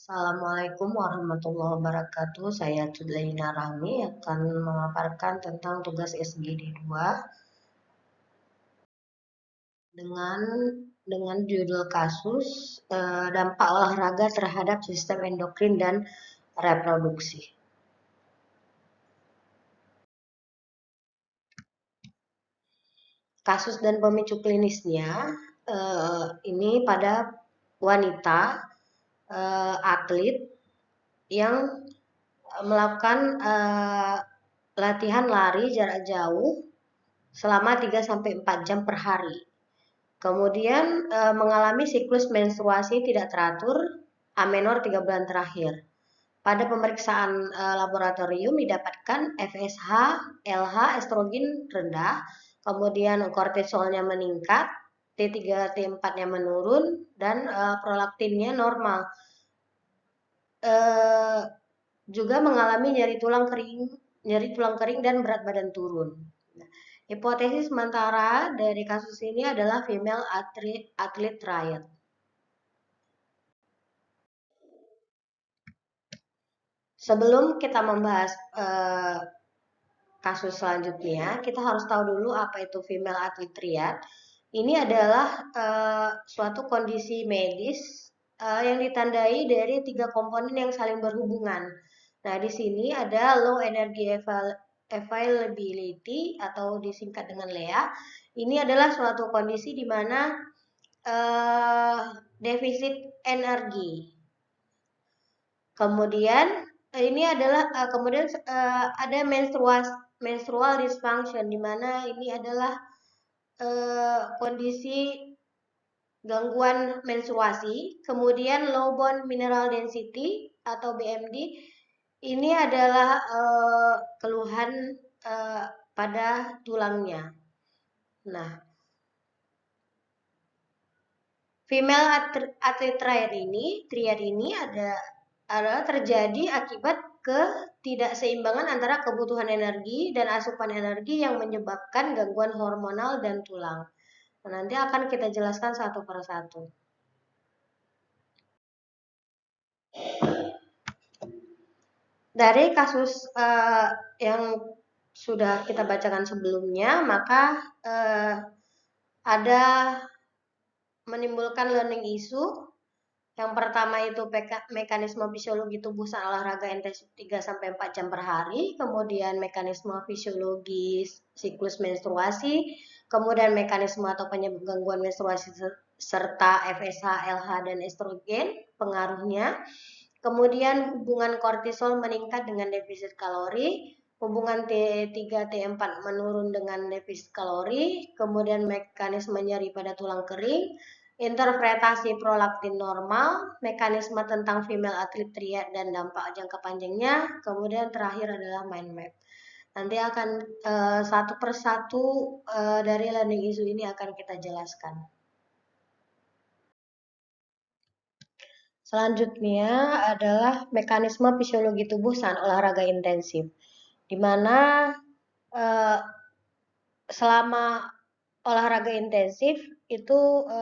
Assalamualaikum warahmatullahi wabarakatuh. Saya Tudlaina Rahmi akan memaparkan tentang tugas SGD 2 dengan judul kasus dampak olahraga terhadap sistem endokrin dan reproduksi. Kasus dan pemicu klinisnya ini pada wanita atlet yang melakukan latihan lari jarak jauh selama 3-4 jam per hari. Kemudian mengalami siklus menstruasi tidak teratur amenor 3 bulan terakhir. Pada pemeriksaan laboratorium didapatkan FSH, LH, estrogen rendah, kemudian kortisolnya meningkat, T3, T4-nya menurun, dan prolaktinnya normal. Juga mengalami nyeri tulang kering dan berat badan turun. Hipotesis sementara dari kasus ini adalah female athlete triad. Sebelum kita membahas kasus selanjutnya, kita harus tahu dulu apa itu female athlete triad. Ini adalah suatu kondisi medis yang ditandai dari 3 komponen yang saling berhubungan. Nah, di sini ada low energy availability atau disingkat dengan LEA. Ini adalah suatu kondisi di mana defisit energi. Kemudian ini adalah ada menstrual dysfunction, di mana ini adalah kondisi gangguan menstruasi. Kemudian low bone mineral density atau BMD, ini adalah keluhan pada tulangnya. Nah, female athlete triad ini adalah terjadi akibat ketidakseimbangan antara kebutuhan energi dan asupan energi yang menyebabkan gangguan hormonal dan tulang. Nah, nanti akan kita jelaskan satu per satu. Dari kasus yang sudah kita bacakan sebelumnya, maka ada menimbulkan learning issue. Yang pertama itu mekanisme fisiologi tubuh saat olahraga intensif 3-4 jam per hari, kemudian mekanisme fisiologis siklus menstruasi, kemudian mekanisme atau penyebab gangguan menstruasi serta FSH, LH, dan estrogen pengaruhnya, kemudian hubungan kortisol meningkat dengan defisit kalori, hubungan T3, T4 menurun dengan defisit kalori, kemudian mekanisme nyeri pada tulang kering, interpretasi prolaktin normal, mekanisme tentang female athlete triad dan dampak jangka panjangnya, kemudian terakhir adalah mind map. Nanti akan satu persatu dari learning issue ini akan kita jelaskan. Selanjutnya adalah mekanisme fisiologi tubuh saat olahraga intensif, di mana selama olahraga intensif itu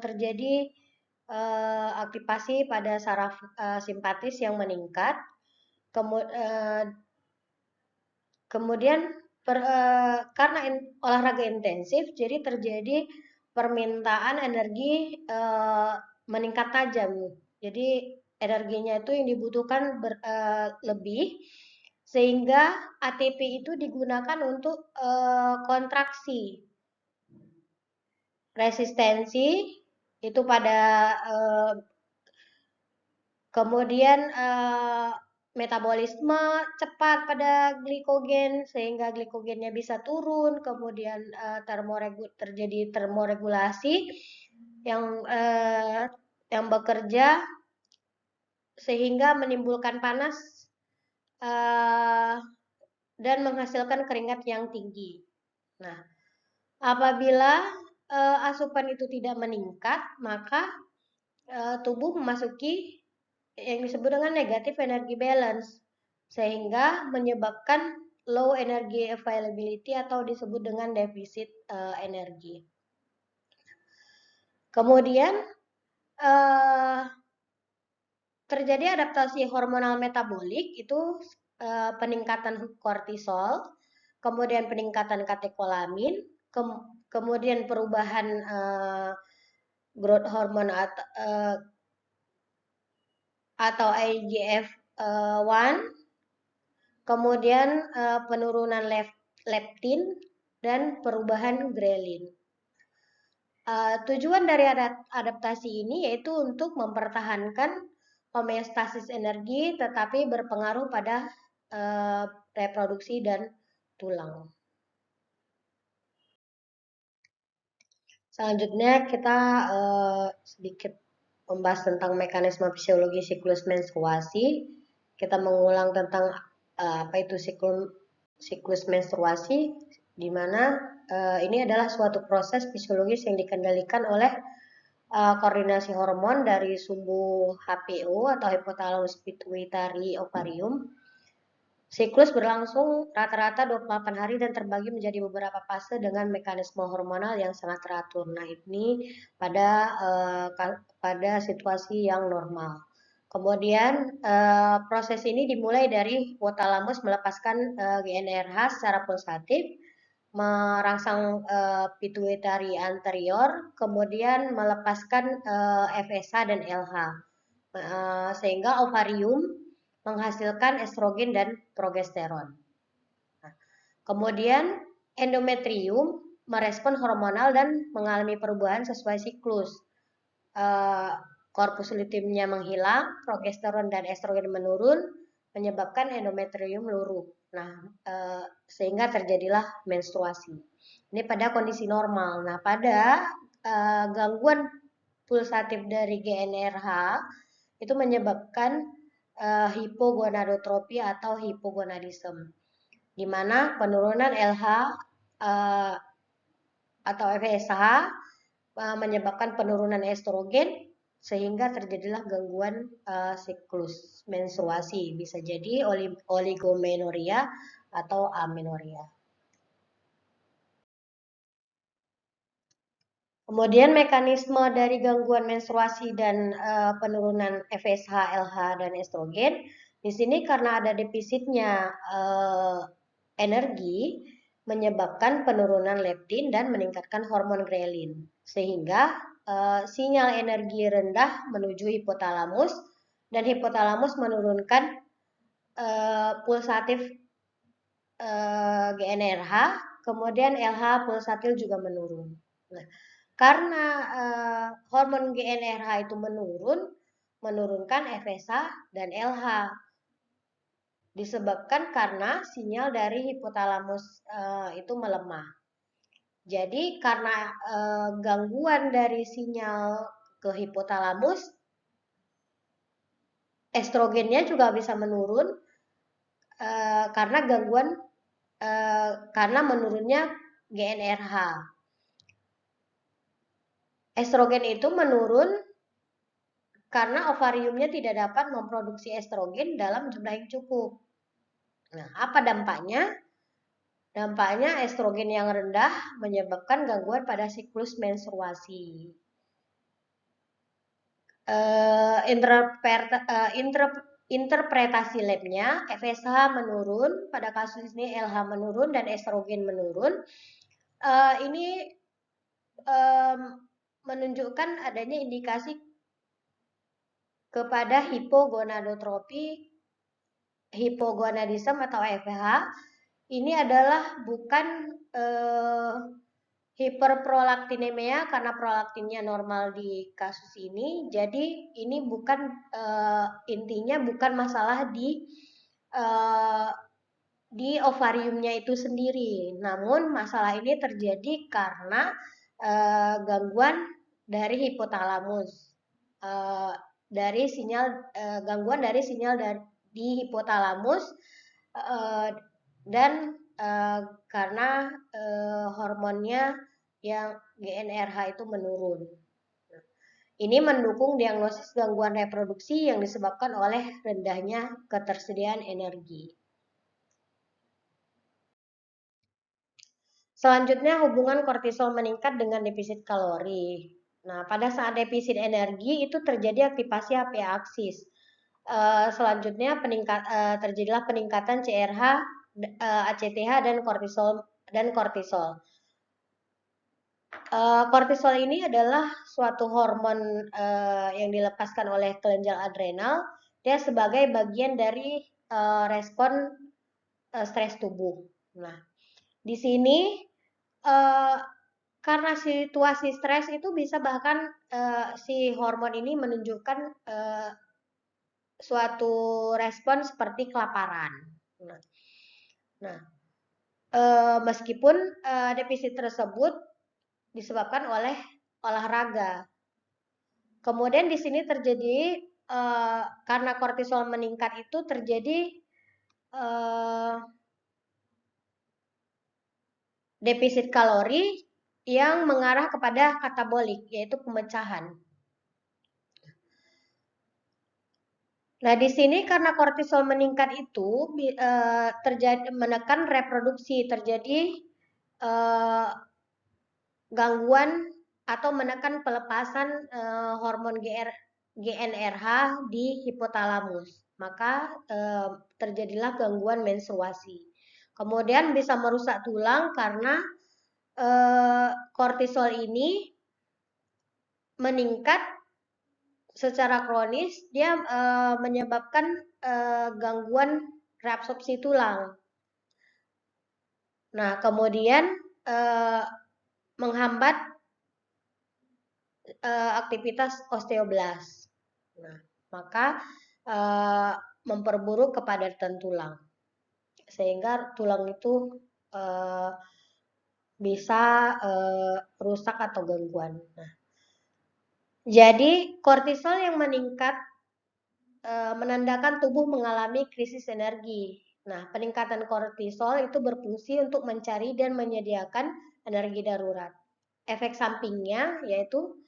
terjadi aktivasi pada saraf simpatis yang meningkat, kemudian karena olahraga intensif, jadi terjadi permintaan energi meningkat tajam. Jadi energinya itu yang dibutuhkan lebih, sehingga ATP itu digunakan untuk kontraksi. Resistensi itu pada kemudian metabolisme cepat pada glikogen sehingga glikogennya bisa turun, kemudian terjadi termoregulasi yang bekerja sehingga menimbulkan panas dan menghasilkan keringat yang tinggi. Nah, apabila asupan itu tidak meningkat, maka tubuh memasuki yang disebut dengan negative energy balance, sehingga menyebabkan low energy availability atau disebut dengan defisit energi. Kemudian terjadi adaptasi hormonal metabolik itu peningkatan kortisol, kemudian peningkatan katekolamin, kemudian perubahan growth hormone atau IGF-1, kemudian penurunan leptin dan perubahan grelin. Tujuan dari adaptasi ini yaitu untuk mempertahankan homeostasis energi, tetapi berpengaruh pada reproduksi dan tulang. Selanjutnya kita sedikit membahas tentang mekanisme fisiologi siklus menstruasi. Kita mengulang tentang apa itu siklus menstruasi, di mana ini adalah suatu proses fisiologis yang dikendalikan oleh koordinasi hormon dari sumbu HPO atau hypothalamus pituitary ovarium. Siklus berlangsung rata-rata 28 hari dan terbagi menjadi beberapa fase dengan mekanisme hormonal yang sangat teratur. Nah, ini pada situasi yang normal. Kemudian proses ini dimulai dari hipotalamus melepaskan GnRH secara pulsatif, merangsang pituitary anterior, kemudian melepaskan FSH dan LH, sehingga ovarium menghasilkan estrogen dan progesteron. Nah, kemudian endometrium merespon hormonal dan mengalami perubahan sesuai siklus. Korpus luteumnya menghilang, progesteron dan estrogen menurun, menyebabkan endometrium luruh. Nah, sehingga terjadilah menstruasi. Ini pada kondisi normal. Nah, pada gangguan pulsatif dari GnRH itu menyebabkan hipogonadotropi atau hipogonadisme, di mana penurunan LH atau FSH menyebabkan penurunan estrogen, sehingga terjadilah gangguan siklus menstruasi, bisa jadi oligomenoria atau amenoria. Kemudian mekanisme dari gangguan menstruasi dan penurunan FSH, LH, dan estrogen, di sini karena ada defisitnya energi, menyebabkan penurunan leptin dan meningkatkan hormon grelin, sehingga sinyal energi rendah menuju hipotalamus, dan hipotalamus menurunkan pulsatif GnRH, kemudian LH pulsatil juga menurun. Nah, karena hormon GnRH itu menurunkan FSH dan LH, disebabkan karena sinyal dari hipotalamus itu melemah. Jadi karena gangguan dari sinyal ke hipotalamus, estrogennya juga bisa menurun karena gangguan karena menurunnya GnRH. Estrogen itu menurun karena ovariumnya tidak dapat memproduksi estrogen dalam jumlah yang cukup. Nah, apa dampaknya? Dampaknya estrogen yang rendah menyebabkan gangguan pada siklus menstruasi. Interpretasi labnya, FSH menurun, pada kasus ini LH menurun dan estrogen menurun. Ini menunjukkan adanya indikasi kepada hipogonadotropi, hipogonadisme atau FH. Ini adalah bukan hiperprolaktinemia karena prolaktinnya normal di kasus ini. Jadi ini bukan intinya bukan masalah di ovariumnya itu sendiri. Namun masalah ini terjadi karena gangguan dari hipotalamus. Dari sinyal gangguan dari sinyal di hipotalamus dan karena hormonnya yang GnRH itu menurun. Ini mendukung diagnosis gangguan reproduksi yang disebabkan oleh rendahnya ketersediaan energi. Selanjutnya, hubungan kortisol meningkat dengan defisit kalori. Nah, pada saat defisit energi itu terjadi aktivasi HPA aksis. Selanjutnya terjadilah peningkatan CRH, ACTH dan kortisol. Kortisol ini adalah suatu hormon yang dilepaskan oleh kelenjar adrenal. Dia sebagai bagian dari respon stres tubuh. Nah, di sini karena situasi stres itu bisa bahkan si hormon ini menunjukkan suatu respon seperti kelaparan. Nah, meskipun defisit tersebut disebabkan oleh olahraga. Kemudian di sini terjadi karena kortisol meningkat itu terjadi defisit kalori yang mengarah kepada katabolik, yaitu pemecahan. Nah, di sini karena kortisol meningkat itu terjadi menekan reproduksi, terjadi gangguan atau menekan pelepasan hormon GnRH di hipotalamus. Maka terjadilah gangguan menstruasi. Kemudian bisa merusak tulang karena kortisol ini meningkat secara kronis, dia menyebabkan gangguan reabsorpsi tulang. Nah, kemudian menghambat aktivitas osteoblas. Nah, maka memperburuk kepadatan tulang, sehingga tulang itu bisa rusak atau gangguan. Nah, jadi kortisol yang meningkat menandakan tubuh mengalami krisis energi. Nah, peningkatan kortisol itu berfungsi untuk mencari dan menyediakan energi darurat. Efek sampingnya yaitu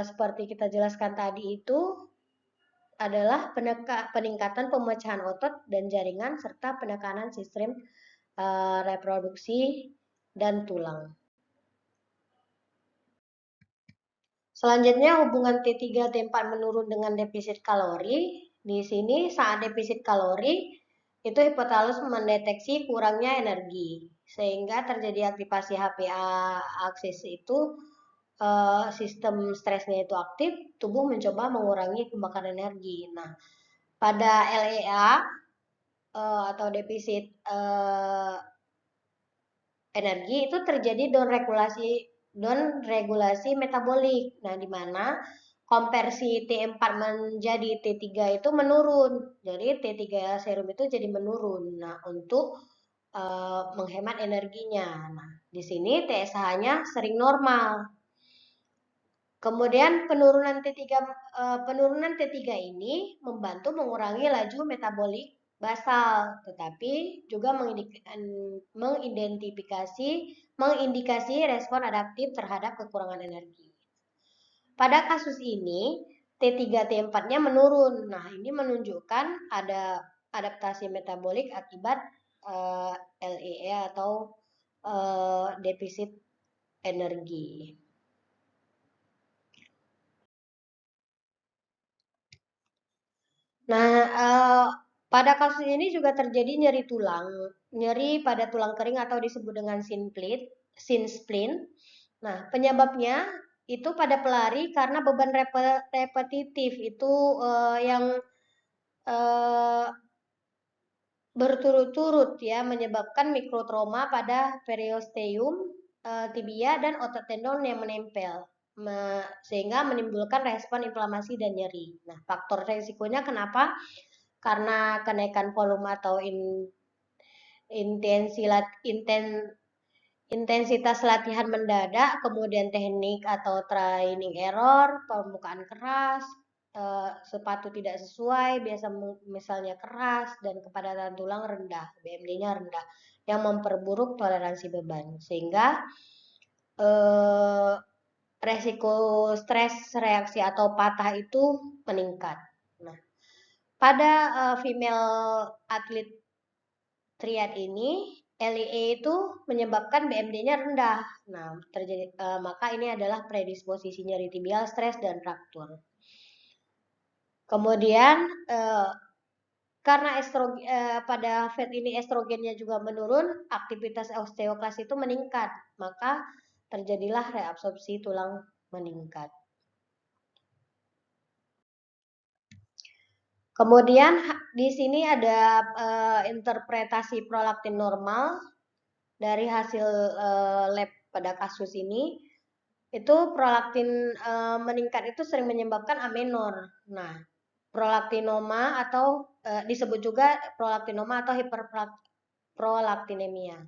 seperti kita jelaskan tadi itu adalah peningkatan pemecahan otot dan jaringan serta penekanan sistem reproduksi dan tulang. Selanjutnya hubungan T3-T4 menurun dengan defisit kalori. Di sini saat defisit kalori itu hipotalamus mendeteksi kurangnya energi sehingga terjadi aktivasi HPA aksis itu sistem stresnya itu aktif, tubuh mencoba mengurangi pembakaran energi. Nah, pada LEA atau defisit energi itu terjadi downregulasi metabolik. Nah, di mana konversi T4 menjadi T3 itu menurun. Jadi T3 serum itu jadi menurun. Nah, untuk menghemat energinya. Nah, di sini TSH-nya sering normal. Kemudian penurunan T3 ini membantu mengurangi laju metabolik basal, tetapi juga mengindikasi respon adaptif terhadap kekurangan energi. Pada kasus ini, T3-T4-nya menurun. Nah, ini menunjukkan ada adaptasi metabolik akibat LEE atau defisit energi. Nah, pada kasus ini juga terjadi nyeri pada tulang kering atau disebut dengan shin splint. Nah, penyebabnya itu pada pelari karena beban repetitif itu yang berturut-turut ya menyebabkan mikrotrauma pada periosteum, tibia dan otot tendon yang menempel sehingga menimbulkan respon inflamasi dan nyeri. Nah, faktor resikonya kenapa? Karena kenaikan volume atau intensitas latihan mendadak, kemudian teknik atau training error, permukaan keras, sepatu tidak sesuai, biasa misalnya keras, dan kepadatan tulang rendah, BMD-nya rendah, yang memperburuk toleransi beban. Sehingga resiko stres reaksi atau patah itu meningkat. Nah, pada female atlet triad ini, LEA itu menyebabkan BMD-nya rendah. Nah, maka ini adalah predisposisi nyeri tibial, stres, dan fraktur. Kemudian karena pada fat ini estrogennya juga menurun, aktivitas osteoklas itu meningkat, maka terjadilah reabsorpsi tulang meningkat. Kemudian di sini ada interpretasi prolaktin normal dari hasil lab pada kasus ini. Itu prolaktin meningkat itu sering menyebabkan amenor. Nah, prolaktinoma atau disebut juga prolaktinoma atau hiperprolaktinemia.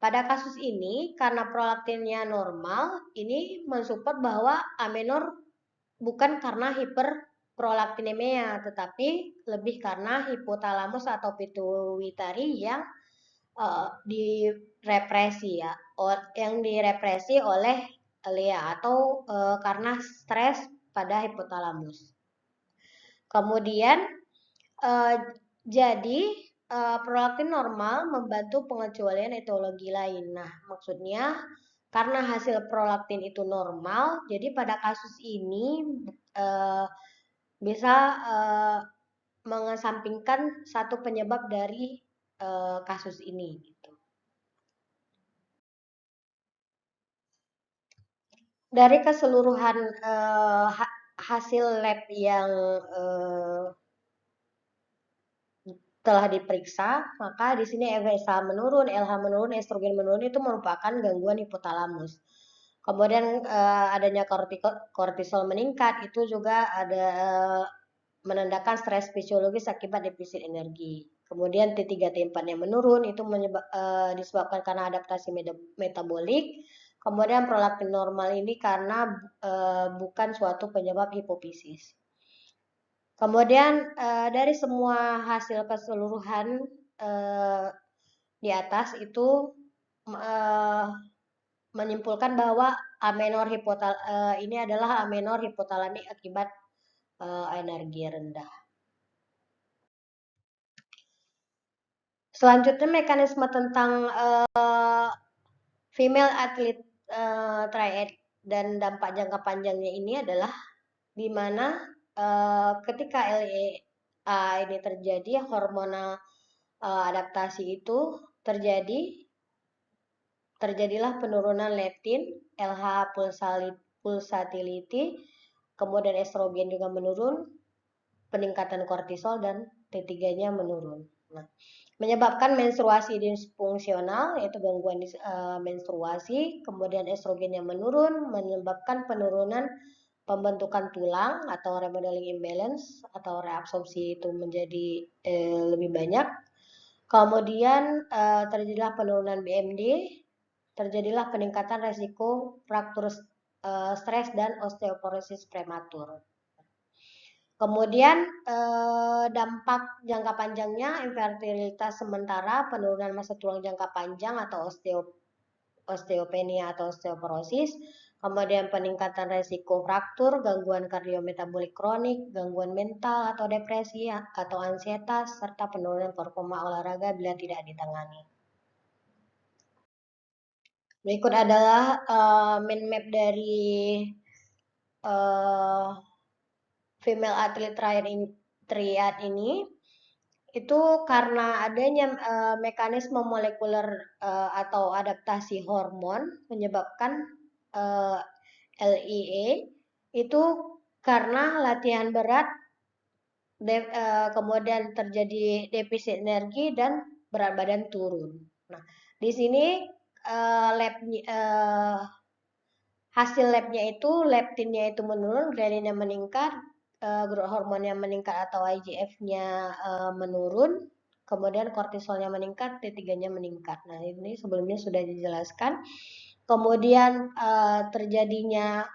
Pada kasus ini, karena prolaktinnya normal, ini mensupport bahwa amenor bukan karena hiperprolaktinemia, tetapi lebih karena hipotalamus atau pituitari yang direpresi ya, yang direpresi oleh LEA atau karena stres pada hipotalamus. Kemudian jadi prolaktin normal membantu pengecualian etiologi lain. Nah, maksudnya karena hasil prolaktin itu normal, jadi pada kasus ini bisa mengesampingkan satu penyebab dari kasus ini. Dari keseluruhan hasil lab yang telah diperiksa, maka di sini FSH menurun, LH menurun, estrogen menurun itu merupakan gangguan hipotalamus. Kemudian adanya kortisol meningkat itu juga ada menandakan stres fisiologis akibat defisit energi. Kemudian T3 T4 yang menurun itu disebabkan karena adaptasi metabolik. Kemudian prolaktin normal ini karena bukan suatu penyebab hipofisis. Kemudian dari semua hasil keseluruhan di atas itu menyimpulkan bahwa amenor ini adalah amenor hipotalamik akibat energi rendah. Selanjutnya mekanisme tentang female athlete triad dan dampak jangka panjangnya ini adalah di mana ketika LEA ini terjadi, hormonal adaptasi itu terjadilah penurunan leptin, LH pulsatility, kemudian estrogen juga menurun, peningkatan kortisol dan T3-nya menurun. Nah, menyebabkan menstruasi disfungsional, yaitu gangguan menstruasi, kemudian estrogennya menurun, menyebabkan penurunan pembentukan tulang atau remodeling imbalance atau reabsorpsi itu menjadi lebih banyak. Kemudian terjadilah penurunan BMD, terjadilah peningkatan resiko fraktur stres dan osteoporosis prematur. Kemudian dampak jangka panjangnya infertilitas sementara, penurunan massa tulang jangka panjang atau osteopenia atau osteoporosis, kemudian peningkatan resiko fraktur, gangguan kardiometabolik kronik, gangguan mental atau depresi atau ansietas, serta penurunan performa olahraga bila tidak ditangani. Berikut adalah mind map dari female athlete triad ini. Itu karena adanya mekanisme molekuler atau adaptasi hormon menyebabkan LEA itu karena latihan berat kemudian terjadi defisit energi dan berat badan turun. Nah, di sini hasil labnya itu leptinnya itu menurun, ghrelinnya meningkat, growth hormonnya meningkat atau IGF-nya menurun, kemudian kortisolnya meningkat, T3-nya meningkat. Nah, ini sebelumnya sudah dijelaskan. Kemudian terjadinya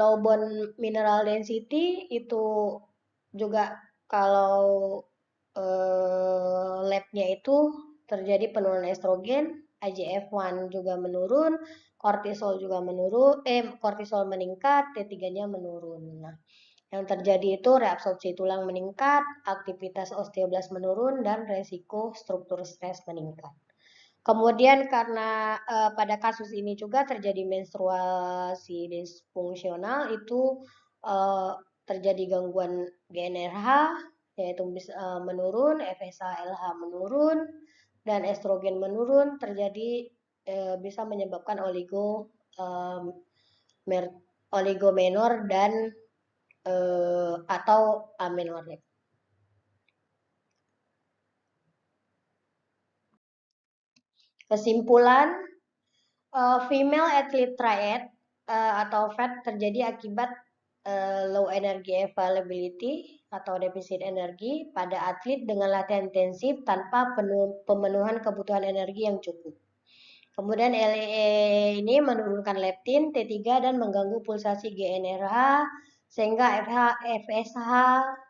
low bone mineral density itu juga kalau labnya itu terjadi penurunan estrogen, IGF-1 juga menurun, kortisol juga menurun, kortisol meningkat, T3-nya menurun. Nah, yang terjadi itu reabsorpsi tulang meningkat, aktivitas osteoblas menurun, dan resiko struktur stres meningkat. Kemudian karena pada kasus ini juga terjadi menstruasi disfungsional itu terjadi gangguan GnRH, yaitu menurun, FSH-LH menurun, dan estrogen menurun, terjadi bisa menyebabkan oligomenor dan atau amenorrhea. Kesimpulan, female athlete triad atau FAT terjadi akibat low energy availability atau defisit energi pada atlet dengan latihan intensif tanpa pemenuhan kebutuhan energi yang cukup. Kemudian LEA ini menurunkan leptin, T3 dan mengganggu pulsasi GnRH sehingga FSH,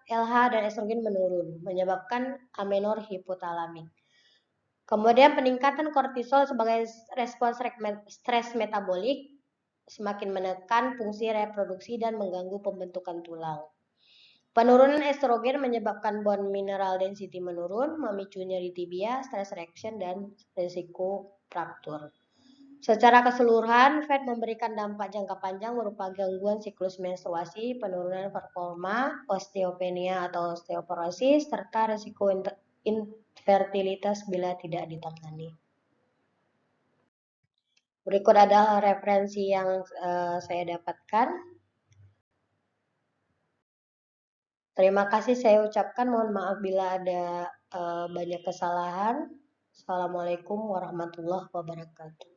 LH dan estrogen menurun, menyebabkan amenor hipotalamik. Kemudian peningkatan kortisol sebagai respons stres metabolik semakin menekan fungsi reproduksi dan mengganggu pembentukan tulang. Penurunan estrogen menyebabkan bone mineral density menurun, memicu nyeri tibia, stress reaction, dan risiko fraktur. Secara keseluruhan, FAT memberikan dampak jangka panjang berupa gangguan siklus menstruasi, penurunan performa, osteopenia atau osteoporosis, serta risiko infertilitas bila tidak ditangani. Berikut adalah referensi yang saya dapatkan. Terima kasih saya ucapkan, mohon maaf bila ada banyak kesalahan. Assalamualaikum warahmatullahi wabarakatuh.